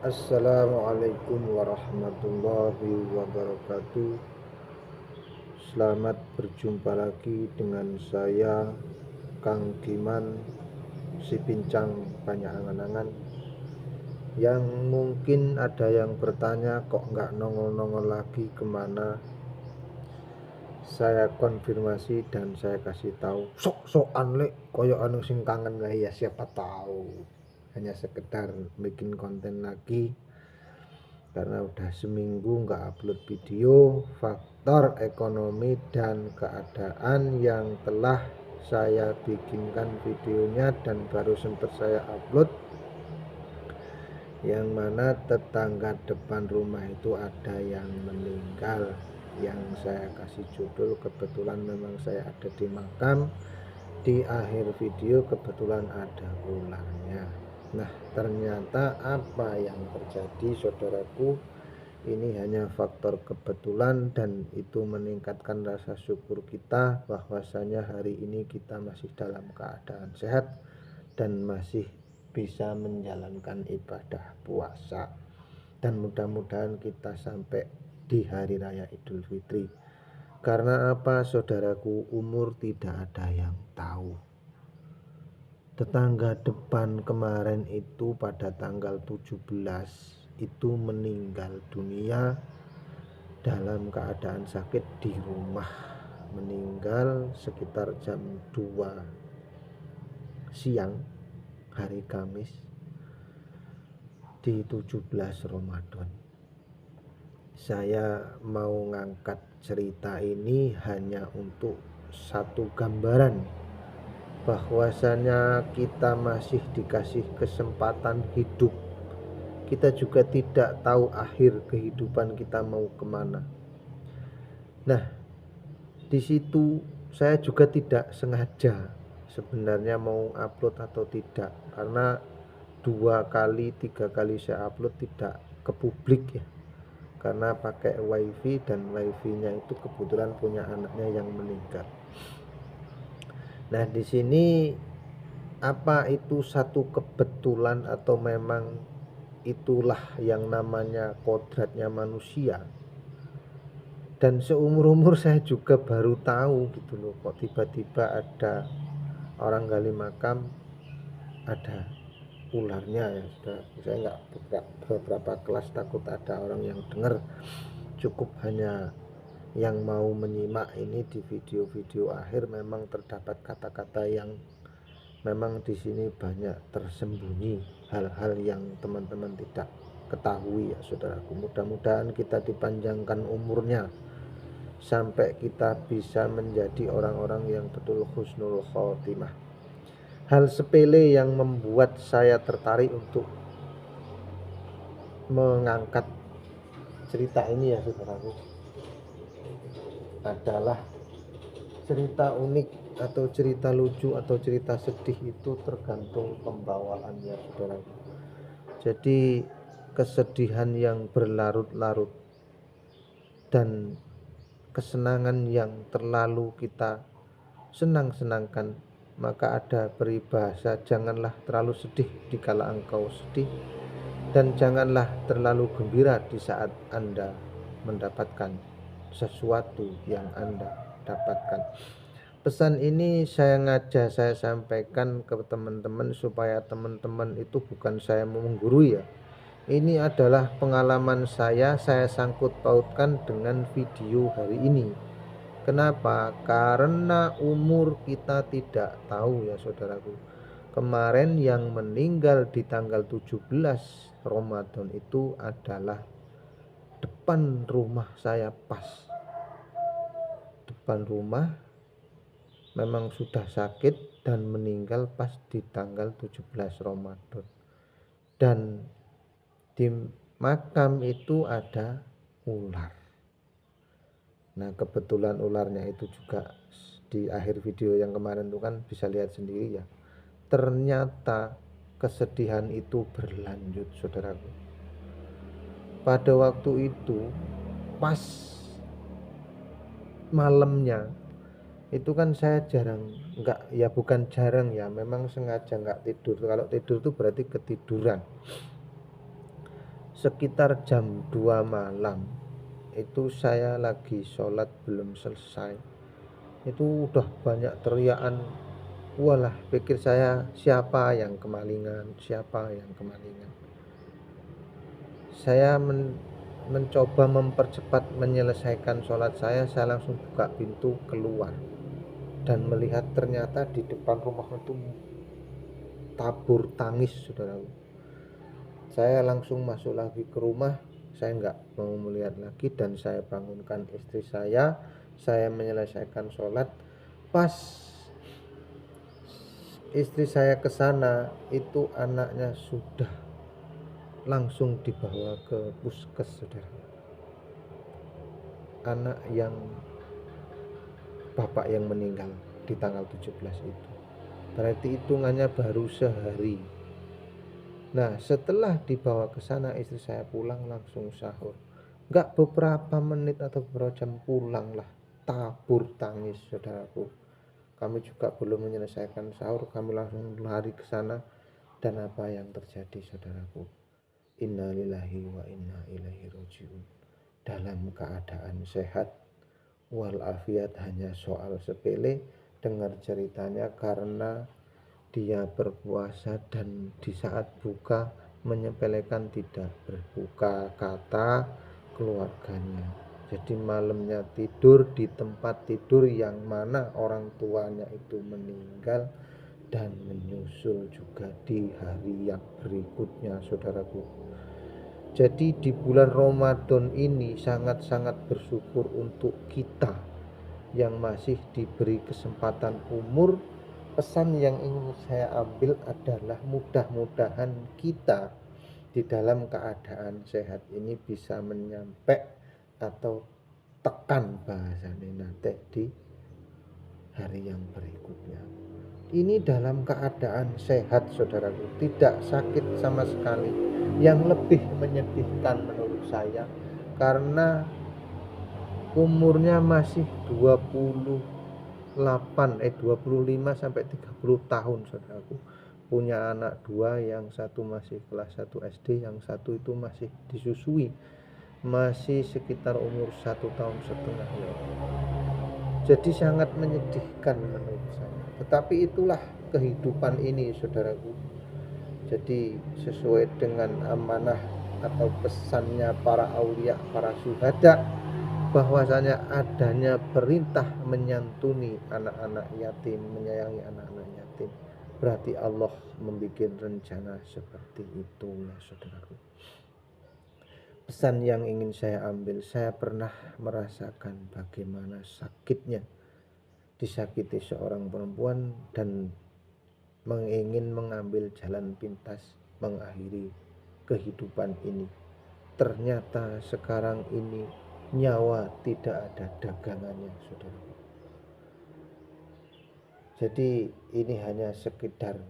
Assalamualaikum warahmatullahi wabarakatuh. Selamat berjumpa lagi dengan saya Kang Diman, si pincang banyak angan-angan. Yang mungkin ada yang bertanya, kok nggak nongol-nongol lagi kemana? Saya konfirmasi dan saya kasih tahu, sok-sokan lek koyo anu sing kangen lah ya, siapa tahu. Hanya sekedar bikin konten lagi karena udah seminggu nggak upload video. Faktor ekonomi dan keadaan yang telah saya bikinkan videonya dan baru sempat saya upload, yang mana tetangga depan rumah itu ada yang meninggal, yang saya kasih judul kebetulan memang saya ada di makam. Di akhir video kebetulan ada ularnya. Nah, ternyata apa yang terjadi, saudaraku, ini hanya faktor kebetulan dan itu meningkatkan rasa syukur kita bahwasanya hari ini kita masih dalam keadaan sehat dan masih bisa menjalankan ibadah puasa. Dan mudah-mudahan kita sampai di hari raya Idul Fitri. Karena apa, saudaraku, umur tidak ada yang tahu. Tetangga depan kemarin itu pada tanggal 17 itu meninggal dunia dalam keadaan sakit di rumah. Meninggal sekitar jam 2 siang hari Kamis di 17 Ramadan. Saya mau ngangkat cerita ini hanya untuk satu gambaran bahwasanya kita masih dikasih kesempatan hidup. Kita juga tidak tahu akhir kehidupan kita mau kemana. Nah, di situ saya juga tidak sengaja sebenarnya mau upload atau tidak, karena 2 kali 3 kali saya upload tidak ke publik ya, karena pakai wifi dan wifi-nya itu kebetulan punya anaknya yang meninggal. Nah, di sini apa itu satu kebetulan atau memang itulah yang namanya kodratnya manusia? Dan seumur-umur saya juga baru tahu gitu loh, kok tiba-tiba ada orang gali makam ada ularnya ya. Saya nggak beberapa kelas, takut ada orang yang dengar. Cukup hanya yang mau menyimak ini di video-video akhir, memang terdapat kata-kata yang memang di sini banyak tersembunyi hal-hal yang teman-teman tidak ketahui ya, saudaraku. Mudah-mudahan kita dipanjangkan umurnya sampai kita bisa menjadi orang-orang yang betul husnul khotimah. Hal sepele yang membuat saya tertarik untuk mengangkat cerita ini ya, saudaraku, adalah cerita unik atau cerita lucu atau cerita sedih itu tergantung pembawaannya, saudaraku. Jadi kesedihan yang berlarut-larut dan kesenangan yang terlalu kita senang-senangkan, maka ada peribahasa, janganlah terlalu sedih dikala engkau sedih, dan janganlah terlalu gembira di saat Anda mendapatkan sesuatu yang Anda dapatkan. Pesan ini saya sampaikan ke teman-teman supaya teman-teman itu, bukan saya mau menggurui ya, ini adalah pengalaman saya sangkut pautkan dengan video hari ini. Kenapa? Karena umur kita tidak tahu ya, saudaraku. Kemarin yang meninggal di tanggal 17 Ramadan itu adalah depan rumah saya, pas depan rumah, memang sudah sakit dan meninggal pas di tanggal 17 Ramadan. Dan di makam itu ada ular. Nah, kebetulan ularnya itu juga di akhir video yang kemarin itu kan bisa lihat sendiri ya. Ternyata kesedihan itu berlanjut, saudaraku. Pada waktu itu pas malamnya itu kan saya jarang, enggak ya, bukan jarang ya, memang sengaja enggak tidur. Kalau tidur itu berarti ketiduran. sekitar jam 2 malam itu saya lagi sholat belum selesai, itu udah banyak teriakan. Walah, pikir saya siapa yang kemalingan, siapa yang kemalingan. Saya mencoba mempercepat menyelesaikan sholat saya langsung buka pintu keluar dan melihat ternyata di depan rumah itu tabur tangis, saudara. Saya langsung masuk lagi ke rumah, saya nggak mau melihat lagi dan saya bangunkan istri saya menyelesaikan sholat. Pas istri saya ke sana, itu anaknya sudah langsung dibawa ke puskes, saudara. Anak yang bapak yang meninggal di tanggal 17 itu. Berarti hitungannya baru sehari. Nah, setelah dibawa ke sana, istri saya pulang langsung sahur. Nggak beberapa menit atau beberapa jam pulang lah, tabur tangis, saudaraku. Kami juga belum menyelesaikan sahur, kami langsung lari ke sana. Dan apa yang terjadi, saudaraku? Innalillahi wa inna ilaihi rajiun. Dalam keadaan sehat walafiat, hanya soal sepele. Dengar ceritanya karena dia berpuasa dan di saat buka menyepelekan tidak berbuka, kata keluarganya. Jadi malamnya tidur di tempat tidur yang mana orang tuanya itu meninggal dan menyusul juga di hari yang berikutnya, saudaraku. Jadi di bulan Ramadan ini sangat-sangat bersyukur untuk kita yang masih diberi kesempatan umur. Pesan yang ingin saya ambil adalah mudah-mudahan kita di dalam keadaan sehat ini bisa menyampai atau tekan bahasanya nanti di hari yang berikutnya. Ini dalam keadaan sehat, saudaraku, tidak sakit sama sekali. Yang lebih menyedihkan menurut saya karena umurnya masih 25 sampai 30 tahun, saudaraku. Punya anak 2, yang satu masih kelas 1 SD, yang satu itu masih disusui, masih sekitar umur 1,5 tahun ya. Jadi sangat menyedihkan menurut saya. Tetapi itulah kehidupan ini, saudaraku. Jadi sesuai dengan amanah atau pesannya para aulia, para syuhada, bahwasanya adanya perintah menyantuni anak-anak yatim, menyayangi anak-anak yatim, berarti Allah membuat rencana seperti itu ya, saudaraku. Pesan yang ingin saya ambil, saya pernah merasakan bagaimana sakitnya disakiti seorang perempuan dan ingin mengambil jalan pintas mengakhiri kehidupan ini. Ternyata sekarang ini nyawa tidak ada dagangannya, saudara. Jadi ini hanya sekedar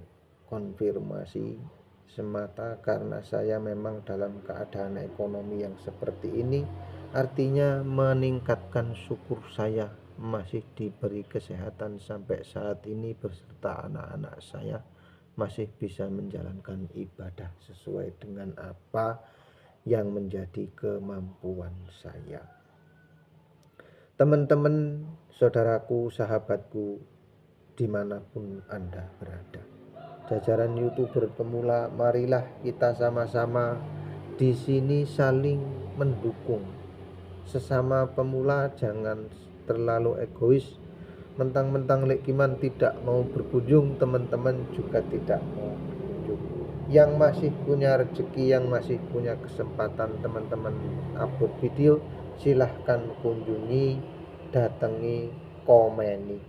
konfirmasi semata karena saya memang dalam keadaan ekonomi yang seperti ini, artinya meningkatkan syukur saya masih diberi kesehatan sampai saat ini beserta anak-anak saya masih bisa menjalankan ibadah sesuai dengan apa yang menjadi kemampuan saya. Teman-teman, saudaraku, sahabatku, dimanapun Anda berada, jajaran YouTuber Pemula, marilah kita sama-sama di sini saling mendukung. Sesama pemula jangan terlalu egois. Mentang-mentang Lek Kiman tidak mau berkunjung, teman-teman juga tidak mau berkunjung. Yang masih punya rezeki, yang masih punya kesempatan, teman-teman upload video, silahkan kunjungi, datangi, komeni.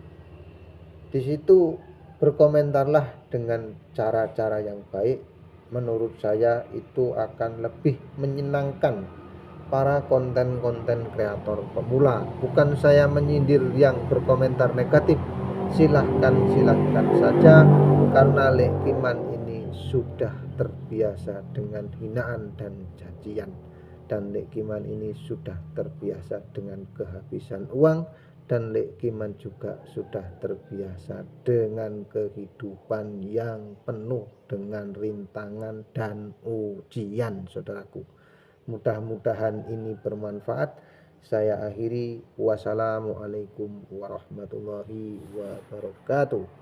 Di situ berkomentarlah dengan cara-cara yang baik. Menurut saya itu akan lebih menyenangkan para konten-konten kreator pemula. Bukan saya menyindir yang berkomentar negatif, silahkan saja, karena Lek Kiman ini sudah terbiasa dengan hinaan dan cacian, dan Lek Kiman ini sudah terbiasa dengan kehabisan uang, dan Lek Kiman juga sudah terbiasa dengan kehidupan yang penuh dengan rintangan dan ujian, saudaraku. Mudah-mudahan ini bermanfaat. Saya akhiri, wassalamualaikum warahmatullahi wabarakatuh.